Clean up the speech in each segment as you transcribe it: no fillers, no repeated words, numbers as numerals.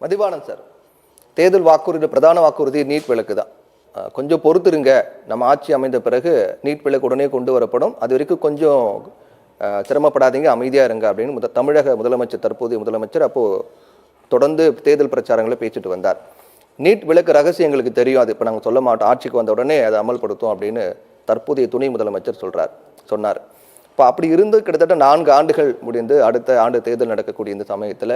Mathivanan sir, தேர்தல் வாக்குறுதி பிரதான வாக்குறுதி நீட் விலக்கு தான். கொஞ்சம் பொறுத்துருங்க, நம்ம ஆட்சி அமைந்த பிறகு நீட் விலக்கு உடனே கொண்டு வரப்படும், அது வரைக்கும் கொஞ்சம் சிரமப்படாதீங்க, அமைதியாக இருங்க அப்படின்னு தமிழக முதலமைச்சர், தற்போதைய முதலமைச்சர் அப்போது தொடர்ந்து தேர்தல் பிரச்சாரங்களை பேசிட்டு வந்தார். நீட் விலக்கு ரகசியம் எங்களுக்கு தெரியும், அது இப்போ நாங்கள் சொல்ல மாட்டோம், ஆட்சிக்கு வந்த உடனே அதை அமல்படுத்தும் அப்படின்னு தற்போதைய துணை முதலமைச்சர் சொன்னார். இப்போ அப்படி இருந்து கிட்டத்தட்ட 4 ஆண்டுகள் முடிந்து அடுத்த ஆண்டு தேர்தல் நடக்கக்கூடிய இந்த சமயத்தில்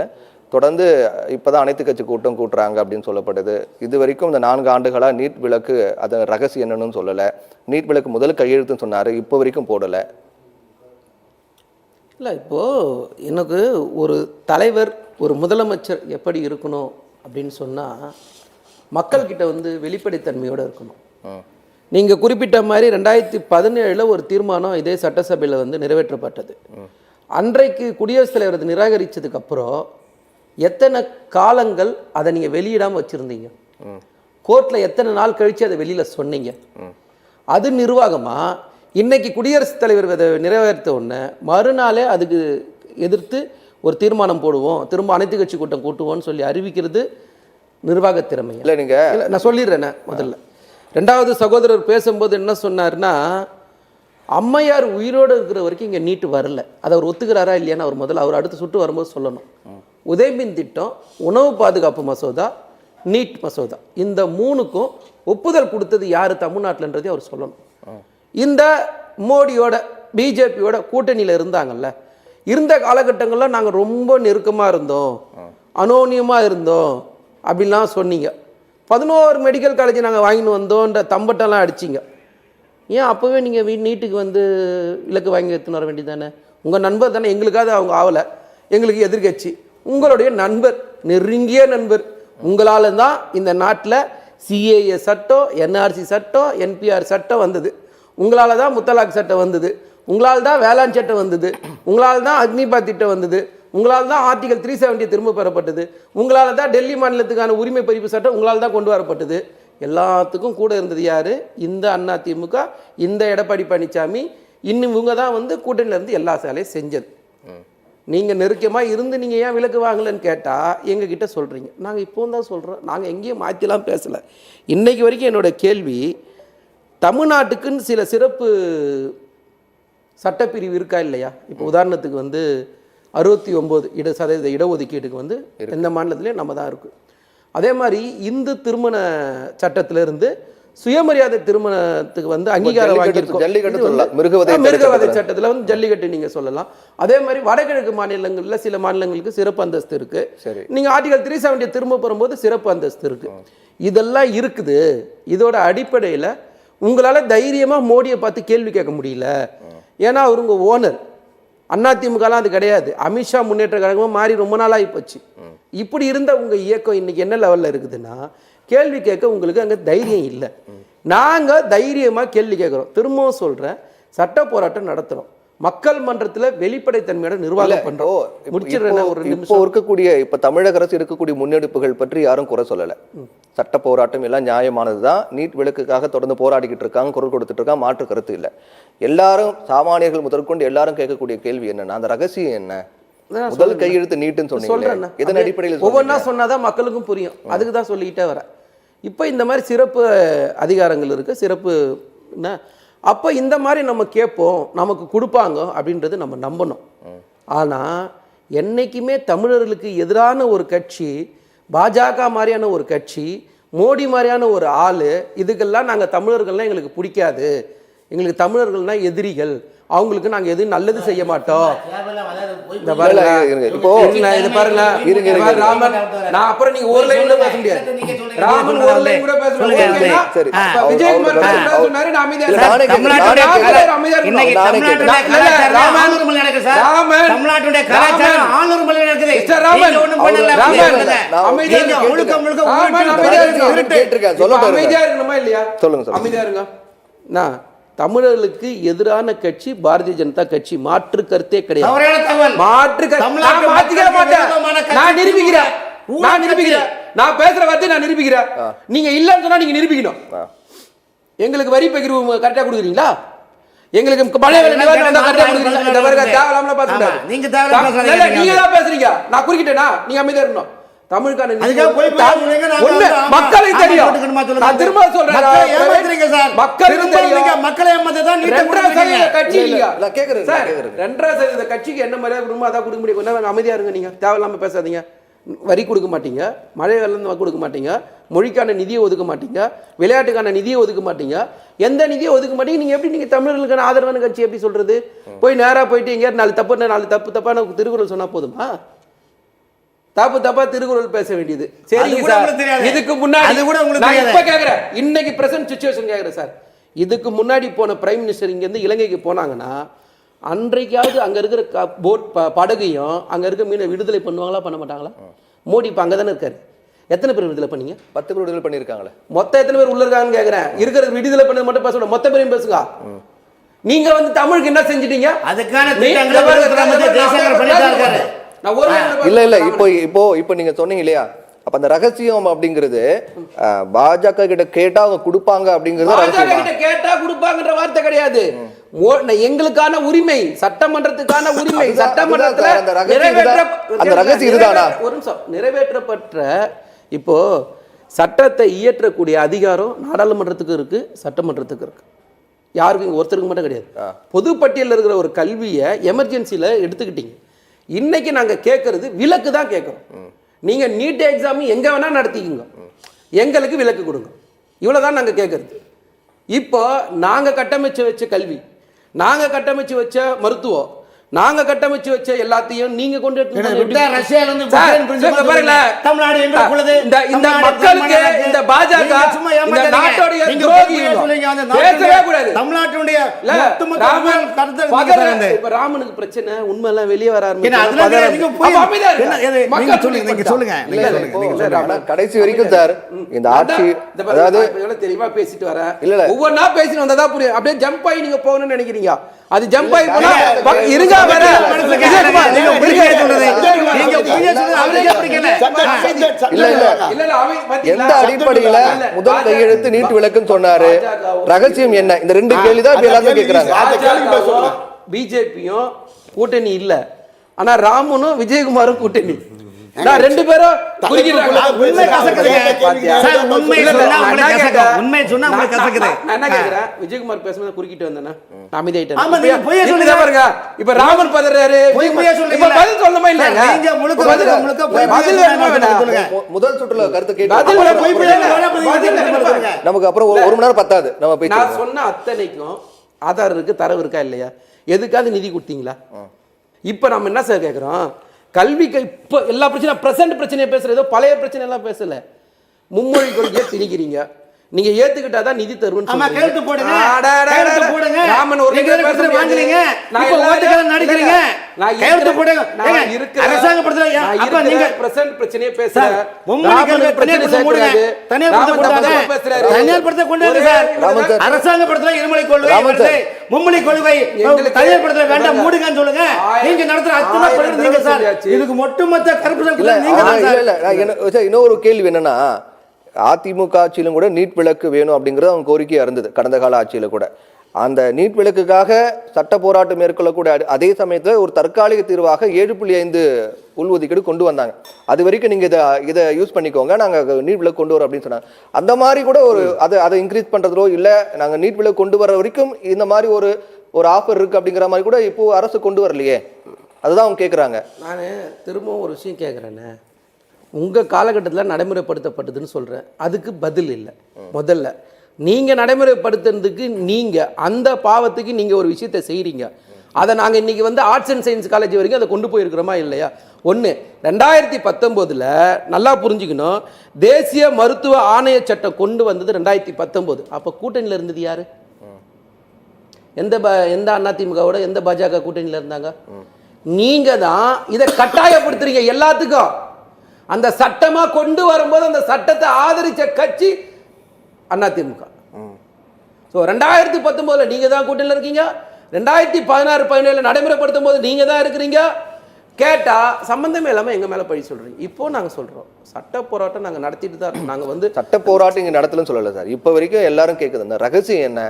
தொடர்ந்து இப்போதான் அனைத்து கட்சி கூட்டம் கூட்டுறாங்க அப்படின்னு சொல்லப்படுது. இது வரைக்கும் இந்த 4 ஆண்டுகளாக நீட் விலக்கு அதை ரகசியம் என்னன்னு சொல்லலை. நீட் விலக்கு முதல் கையெழுத்துன்னு சொன்னார், இப்போ வரைக்கும் போடலை. இல்லை, இப்போது எனக்கு ஒரு தலைவர், ஒரு முதலமைச்சர் எப்படி இருக்கணும் அப்படின்னு சொன்னால், மக்கள்கிட்ட வந்து வெளிப்படைத்தன்மையோடு இருக்கணும். நீங்கள் குறிப்பிட்ட மாதிரி 2017 ஒரு தீர்மானம் இதே சட்டசபையில் வந்து நிறைவேற்றப்பட்டது. அன்றைக்கு குடியரசுத் தலைவர் அதை நிராகரித்ததுக்கப்புறம் எத்தனை காலங்கள் அதை நீங்கள் வெளியிடாமல் வச்சுருந்தீங்க? கோர்ட்டில் எத்தனை நாள் கழித்து அதை வெளியில் சொன்னீங்க? அது நிர்வாகமாக இன்னைக்கு குடியரசுத் தலைவர் அதை நிறைவேற்ற உடனே மறுநாளே அதுக்கு எதிர்த்து ஒரு தீர்மானம் போடுவோம், திரும்ப அனைத்து கட்சி கூட்டம் கூட்டுவோம்னு சொல்லி அறிவிக்கிறது நிர்வாக திறமை இல்லை. நீங்கள் நான் சொல்லிடுறேன். முதல்ல 2வது சகோதரர் பேசும்போது என்ன சொன்னார்னா, அம்மையார் உயிரோடு இருக்கிற வரைக்கும் இங்கே நீட்டு வரல, அதை அவர் ஒத்துக்கிறாரா இல்லையான்னு அவர் முதல்ல அவர் அடுத்த சுட்டு வரும்போது சொல்லணும். உதயமின் திட்டம், உணவு பாதுகாப்பு மசோதா, நீட் மசோதா, இந்த 3க்கும் ஒப்புதல் கொடுத்தது யார் தமிழ்நாட்டில்ன்றதே அவர் சொல்லணும். இந்த மோடியோட பிஜேபியோட கூட்டணியில் இருந்தாங்கல்ல, இருந்த காலகட்டங்களில் நாங்கள் ரொம்ப நெருக்கமாக இருந்தோம், அனோனியமாக இருந்தோம் அப்படின்லாம் சொன்னீங்க. 11 மெடிக்கல் காலேஜ் நாங்கள் வாங்கின்னு வந்தோன்ற தம்பட்டெல்லாம் அடிச்சிங்க. ஏன் அப்போவே நீங்கள் நீட்டுக்கு வந்து இலக்கு வாங்கி எடுத்துன்னு வர வேண்டியது தானே? உங்கள் நண்பர் தானே, எங்களுக்காவது அவங்க ஆகலை, எங்களுக்கு எதிர்கட்சி. உங்களுடைய நண்பர், நெருங்கிய நண்பர், உங்களால் தான் இந்த நாட்டில் சிஏஏ சட்டம், என்ஆர்சி சட்டம், என்பிஆர் சட்டம் வந்தது. உங்களால் தான் முத்தலாக் சட்டம் வந்தது, உங்களால் தான் வேளாண் சட்டம் வந்தது, உங்களால் தான் அக்னிபாத் திட்டம் வந்தது, உங்களால் தான் ஆர்டிகல் 370 திரும்ப பெறப்பட்டது, உங்களால் தான் டெல்லி மாநிலத்துக்கான உரிமை பறிப்பு சட்டம் உங்களால் தான் கொண்டு வரப்பட்டது. எல்லாத்துக்கும் கூட இருந்தது யார்? இந்த அதிமுக, இந்த எடப்பாடி பழனிசாமி. இன்னும் இவங்க தான் வந்து கூட்டணியிலேருந்து எல்லா சேலையும் செஞ்சது. நீங்கள் நெருக்கமாக இருந்து நீங்கள் ஏன் விலக்கு வாங்கலைன்னு கேட்டால் எங்ககிட்ட சொல்கிறீங்க. நாங்கள் இப்போ தான் சொல்கிறோம், நாங்கள் எங்கேயும் மாற்றிலாம் பேசலை. இன்றைக்கு வரைக்கும் என்னோடய கேள்வி, தமிழ்நாட்டுக்குன்னு சில சிறப்பு சட்டப்பிரிவு இருக்கா இல்லையா? இப்போ உதாரணத்துக்கு வந்து 69% இடஒதுக்கீட்டுக்கு வந்து எந்த மாநிலத்திலையும் நம்ம தான் இருக்குது. அதே மாதிரி இந்து திருமண சட்டத்திலிருந்து சுயமரியாதை திருமணத்துக்கு வந்து அங்கீகாரம் வாங்கியிருக்கோம். மிருகவதை சட்டத்தில் வந்து ஜல்லிக்கட்டு நீங்கள் சொல்லலாம். அதே மாதிரி வடகிழக்கு மாநிலங்களில் சில மாநிலங்களுக்கு சிறப்பு அந்தஸ்து இருக்குது. நீங்கள் ஆர்டிகல் 370 திரும்ப பெறும்போது சிறப்பு அந்தஸ்து இருக்குது. இதெல்லாம் இருக்குது. இதோட அடிப்படையில் உங்களால் தைரியமாக மோடியை பார்த்து கேள்வி கேட்க முடியல. ஏன்னா அவர் உங்கள் ஓனர். அதிமுகலாம் அது கிடையாது. அமித்ஷா முன்னேற்ற கழகமாக மாறி ரொம்ப நாளாகி போச்சு. இப்படி இருந்த உங்கள் இயக்கம் இன்னைக்கு என்ன லெவலில் இருக்குதுன்னா, கேள்வி கேட்க உங்களுக்கு அங்கே தைரியம் இல்லை. நாங்கள் தைரியமாக கேள்வி கேட்குறோம். திரும்பவும் சொல்கிறேன், சட்ட போராட்டம் நடத்துகிறோம், மக்கள் மன்றத்தில் வெளிப்படைத்தன்மையோட நிர்வாகம் பண்ணுறோம். முடிச்சிடுறேன் ஒரு நிமிஷம். இப்போ இருக்கக்கூடிய இப்போ தமிழக அரசு இருக்கக்கூடிய முன்னெடுப்புகள் பற்றி யாரும் குறை சொல்லலை. சட்ட போராட்டம் எல்லாம் நியாயமானது தான். நீட் விலக்குக்காக தொடர்ந்து போராடிக்கிட்டு இருக்காங்க, குரல் கொடுத்துட்டு இருக்காங்க, மாற்று கருத்து இல்லை. எல்லாரும் சாமானியர்கள் முதற்கொண்டு எல்லாரும் கேட்கக்கூடிய கேள்வி என்னன்னா, அந்த ரகசியம் என்ன? முதல் கையெழுத்து நீட்டுன்னு சொன்னீங்க, இதன் அடிப்படையில் ஒவ்வொன்றா சொன்னாதான் மக்களுக்கும் புரியும். அதுக்கு தான் சொல்லிக்கிட்டே வரேன். இப்போ இந்த மாதிரி சிறப்பு அதிகாரங்கள் இருக்குது, சிறப்பு என்ன, அப்போ இந்த மாதிரி நம்ம கேட்போம், நமக்கு கொடுப்பாங்க அப்படின்றது நம்ம நம்பணும். ஆனால் என்றைக்குமே தமிழர்களுக்கு எதிரான ஒரு கட்சி, பாஜக மாதிரியான ஒரு கட்சி, மோடி மாதிரியான ஒரு ஆள், இதுக்கெல்லாம் நாங்கள் தமிழர்கள்லாம் எங்களுக்கு பிடிக்காது, எங்களுக்கு தமிழர்கள்னால் எதிரிகள், அவங்களுக்கு நாங்கள் எதுவும் நல்லது செய்ய மாட்டோம். இந்த பாருங்க, இது பாருங்க ராமன், நான் அப்புறம் நீங்க ஒரு லைன் கூட பேச முடியாது. ராமன் ஒரு லைன் கூட பேச முடியாது. விஜயகுமார் சொன்னாரு, நான் அமைதியா இருக்கணுமா இல்லையா? சொல்லுங்க, அமைதியா இருங்க. நான் தமிழர்களுக்கு எதிரான கட்சி பாரதிய ஜனதா கட்சி, மாற்று கருத்தே கிடையாது. மாற்று நான் நிரூபிக்கிறேன், நான் பேசுற வார்த்தை நான் நிரூபிக்கிறேன். நீங்க இல்லன்னு சொன்னா நீங்க நிரூபிக்கணும். எங்களுக்கு வரி பகிர்வு கரெக்டா கொடுக்குறீங்களா? எங்களுக்கு மழை வெள்ள நிவாரணம் கரெக்டா கொடுக்குறீங்களா? இந்த வருக தேவலாமல பேசுறீங்க. நீங்க தான் பேசுறீங்க, நான் குறுக்கிட்டேனா? நீங்க அமைதியா இருக்கணும். தமிழுக்கான நிதி அதுக்காக போய் சொல்லுங்க, நாங்க உண்மை, ஆமா, மக்களுக்கு ஆமா, தெரியும். போட்டுக்கணுமா சொல்லுங்க. நான் திரும்ப சொல்றேன், மக்களை ஏமாத்துறீங்க சார். மக்களுக்கு திரும்ப தெரியும். நீங்க மக்களை ஏமாத்த தான் நீட்டை 2% கட்சி இல்ல, இல்லையா? இல்ல, கேக்குறேன், சார், கேக்குறேன். 2% கட்சிக்கு என்ன மரியாதை கொடுக்குமோ அதான் கொடுக்க முடியும். கொஞ்ச நேரம் அமைதியா இருங்க. நீங்க தேவையில்லாம பேசாதீங்க. வரி கொடுக்க மாட்டீங்க, மழை வெள்ளம் கொடுக்க மாட்டீங்க, மொழிக்கான நிதியை ஒதுக்க மாட்டீங்க, விளையாட்டுக்கான நிதியை ஒதுக்க மாட்டீங்க, எந்த நிதியை ஒதுக்க மாட்டீங்க. நீங்க எப்படி நீங்க தமிழர்களுக்கான ஆதரவான கட்சி எப்படி சொல்றது? போய் நேரா போயிட்டு எங்க 4 தப்பான திருக்குறள் சொன்னா போதுமா? தப்பா திருக்குறள் பேச வேண்டியது. சரிங்க அது கூட சார், உங்களுக்கு தெரியாது. இதுக்கு முன்னாடி அது கூட உங்களுக்கு நான் தெரியாது. இப்ப கேக்குறேன், இன்னைக்கு பிரசன்ட் சிச்சுவேஷன் கேக்குறேன் சார். இதுக்கு முன்னாடி போன பிரைம் மினிஸ்டர் இங்க இருந்து இலங்கைக்கு போனாங்கன்னா அன்றைக்காவது அங்க இருக்கிற போட் படகையும் அங்க இருக்க மீனை விடுதலை பண்ணுவாங்களா பண்ண மாட்டாங்களா? மோடி இப்ப அங்கதானே இருக்காரு. எத்தனை பேர் விடுதலை பண்ணீங்க? 10 பேர் விடுதலை பண்ணியிருக்காங்களே. மொத்தம் எத்தனை பேர் உள்ள இருக்காங்கன்னு கேக்குறேன். இருக்கிற விடுதலை பண்ணது மட்டும் பேச மொத்த பேரையும் பேசுங்க. நீங்க வந்து தமிழுக்கு என்ன செஞ்சிட்டீங்க? அதுக்கான திட்டங்களை ஜெய்சங்கர் பண்ணிட்டு இருக்காரு. நான் ஒரு இல்ல இப்போ நீங்க சொன்னீங்க இல்லையா, அப்ப அந்த ரகசியம் அப்படிங்கிறது பாஜக கிட்ட கேட்டா அவங்க கொடுப்பாங்க அப்படிங்கறது பாஜக ரகசியமா? கிட்ட கேட்டா கொடுப்பாங்கன்ற வார்த்தை கிடையாது. எங்களுக்கான உரிமை, சட்டமன்றத்துக்கான உரிமை, அதுதான் சட்டமன்றத்துல சார், அந்த ரகசியம் இதுதானா? ஒரு நிமிஷம், நிறைவேற்றப்பட்ட இப்போ சட்டத்தை இயற்றக்கூடிய அதிகாரம் நாடாளுமன்றத்துக்கு இருக்கு, சட்டமன்றத்துக்கு இருக்கு. யாருக்கும் ஒருத்தருக்கு மட்டும் கிடையாது. பொதுப்பட்டியலில் இருக்கிற ஒரு கல்வியை எமர்ஜென்சியில் எடுத்துக்கிட்டீங்க. இன்னைக்கு நாங்க கேட்கறது விலக்கு தான் கேட்குறோம். நீங்க நீட் எக்ஸாம் எங்க வேணா நடத்திக்கிங்க, எங்களுக்கு விலக்கு கொடுங்க, இவ்வளவுதான் நாங்க கேட்கறது. இப்போ நாங்க கட்டமைச்சு வச்ச கல்வி, நாங்க கட்டமைச்சு வச்ச மருத்துவம், நாங்க கட்டமைச்சு வச்ச எல்லாத்தையும் நீங்க கொண்டு இந்த மக்களுக்கு இந்த பாஜக இந்த நாட்டோட துரோகி பேசவே கூடாது. தமிழ்நாட்டுடைய ராமனுக்கு பிரச்சனை உண்மை எல்லாம் வெளியே வர கடைசி வரைக்கும் சார் இந்த ஆட்சி அதாவது தெளிவா பேசிட்டு வர ஒவ்வொன்னா பேசிட்டு வந்ததா புரியும். அப்படியே ஜம்ப் ஆகி நீங்க போகணும்னு நினைக்கிறீங்க. அது ஜம்ப் ஆகி போனா இருங்க வர எந்த அடிப்படையில முதல் கையெழுத்து நீட் விலக்குன்னு சொன்னாரு, ரகசியம் என்ன? இந்த 2 கேள்விதான் எல்லாரும் கேட்கிறாங்க. பிஜேபியும் கூட்டணி இல்ல, ஆனா ராமனும் விஜயகுமாரும் கூட்டணி. நான் 2 பேரும் விஜயகுமார் பேசும்போது குறுக்கிட்டு வந்தேன்னா அமைதியாயிட்டேன். இப்ப ராமன் பதறாரு, பதில் சொல்லமா இல்லையா? முதல் சுற்றுல கருத்து கேட்டு நமக்கு அப்புறம் 1 மணி நேரம் பத்தாது. நம்ம நான் சொன்ன அத்தனைக்கும் ஆதார் இருக்கு, தரவு இருக்கா இல்லையா? எதுக்காவது நிதி கொடுத்தீங்களா? இப்ப நம்ம என்ன சார் கேட்கிறோம்? கல்விக்கு இப்போ எல்லா பிரச்சனையும் பிரசன்ட் பிரச்சனையை பேசுறது, ஏதோ பழைய பிரச்சனை எல்லாம் பேசல. மும்மொழி கொள்கையை திணிக்கிறீங்க. நீங்க ஏத்துக்கிட்டாதான் நிதி தருவேன்னு ராமன் ஒரு பிரசன்ட் பிரச்சனையை பேசுறேன். அரசாங்கப்படுத்தல இருமொழி கொள்கை, மும்மொழி கொள்கை தனியார்படுத்தல வேண்டாம், மூடுங்கன்னு சொல்லுங்க. நீங்க நடத்துற அத்தனை நீங்க சார் இதுக்கு ஒட்டுமொத்த கருப்பு. இன்னொரு கேள்வி என்னன்னா, அதிமுக ஆட்சியிலும் கூட நீட் விலக்கு வேணும் அப்படிங்கிறது அவங்க கோரிக்கையா இருந்தது. கடந்த கால ஆட்சியில கூட அந்த நீட் விலக்குக்காக சட்ட போராட்டம் மேற்கொள்ளக்கூடிய அதே சமயத்தில் ஒரு தற்காலிக தீர்வாக 7.5 உள்ஒதுக்கீடு கொண்டு வந்தாங்க. அது வரைக்கும் நீங்க இதை யூஸ் பண்ணிக்கோங்க, நாங்க நீட் விலக்கு கொண்டு வரோம் அப்படின்னு சொன்னாங்க. அந்த மாதிரி கூட ஒரு அதை இன்க்ரீஸ் பண்றதோ இல்ல நாங்க நீட் விலக்கு கொண்டு வர வரைக்கும் இந்த மாதிரி ஒரு ஆஃபர் இருக்கு அப்படிங்கிற மாதிரி கூட இப்போ அரசு கொண்டு வரலையே, அதுதான் அவங்க கேட்குறாங்க. நான் திரும்பவும் ஒரு விஷயம் கேட்குறேன்னு, உங்கள் காலகட்டத்தில் நடைமுறைப்படுத்தப்பட்டதுன்னு சொல்கிறேன், அதுக்கு பதில் இல்லை. முதல்ல நீங்கள் நடைமுறைப்படுத்துறதுக்கு நீங்கள் அந்த பாவத்துக்கு நீங்கள் ஒரு விஷயத்தை செய்கிறீங்க. அதை நாங்கள் இன்றைக்கி வந்து ஆர்ட்ஸ் அண்ட் சயின்ஸ் காலேஜ் வரைக்கும் அதை கொண்டு போயிருக்கிறோமா இல்லையா? 2019 நல்லா புரிஞ்சுக்கணும், தேசிய மருத்துவ ஆணைய சட்டம் கொண்டு வந்தது 2019. அப்போ கூட்டணியில் இருந்தது யார்? எந்த அதிமுகவோட எந்த பாஜக கூட்டணியில் இருந்தாங்க? நீங்கள் தான் இதை கட்டாயப்படுத்துறீங்க எல்லாத்துக்கும். அந்த சட்டமா கொண்டு வரும்போது அந்த சட்டத்தை ஆதரிச்ச கட்சி அதிமுக. 2019 நீங்க தான் கூட்டணியில் இருக்கீங்க, 2016-17 நடைமுறைப்படுத்தும் போது நீங்க தான் இருக்கிறீங்க. கேட்டா சம்பந்தமே இல்லாம எங்க மேல பழி சொல்றீங்க. இப்போ நாங்க சொல்றோம் சட்ட போராட்டம் நாங்க நடத்திட்டு தான் இருக்கோம். நாங்க வந்து சட்ட போராட்டம் இங்க நடத்தலன்னு சொல்லல சார். இப்போ வரைக்கும் எல்லாரும் கேட்குது அந்த ரகசியம் என்ன,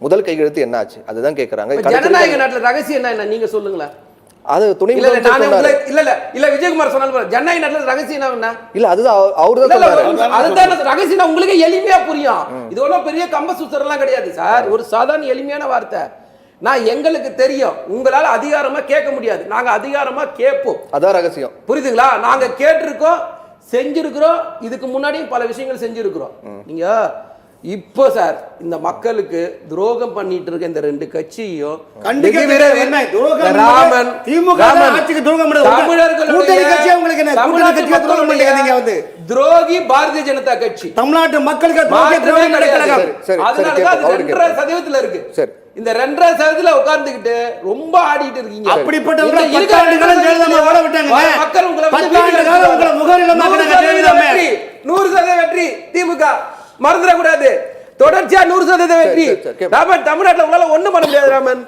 முதல் கையெழுத்து என்ன ஆச்சு, அதுதான் கேட்கறாங்க. ஜனநாயக நாட்டுல ரகசியம் என்ன நீங்க சொல்லுங்களேன். அது துணை இல்ல முதலமைச்சர் நானே சொன்னாரு. இல்ல விஜயகுமார் சொன்னாலும் ஜனநாயக நாட்டுல ரகசியம் என்ன? இல்ல அதுதான் அவர்தான் சொன்னாரு. அதுதான் ரகசியம் உங்களுக்கு எளிமையா புரியும். இது ஒன்றும் பெரிய கம்ப சுத்தரெல்லாம் கிடையாது சார். ஒரு சாதாரண எளிமையான வார்த்தை. நான் எங்களுக்கு தெரியும், உங்களால அதிகாரமா கேட்க முடியாது, நாங்க அதிகாரமா கேட்போம். அதான் ரகசியம். புரியுதுங்களா? நாங்க கேட்டிருக்கோம், செஞ்சிருக்கிறோம், இதுக்கு முன்னாடியும் பல விஷயங்கள் செஞ்சிருக்கிறோம். நீங்க இப்போ சார் இந்த மக்களுக்கு துரோகம் பண்ணிட்டு இருக்க இந்த ரெண்டு கட்சியும் துரோகி பாரதிய ஜனதா கட்சி தமிழ்நாட்டு மக்களுக்கு சதவீதத்துல இருக்கு. இந்த 2.5% உட்கார்ந்துகிட்டு ரொம்ப ஆடிட்டு இருக்கீங்க. அப்படிப்பட்ட மக்கள் உங்களை 100% வெற்றி திமுக மறந்துடக்கூடாது. தொடர்ச்சியா 100% வெற்றி. ராமன் தமிழ்நாட்டுல உங்களால ஒண்ணும் பண்ண முடியாது ராமன்.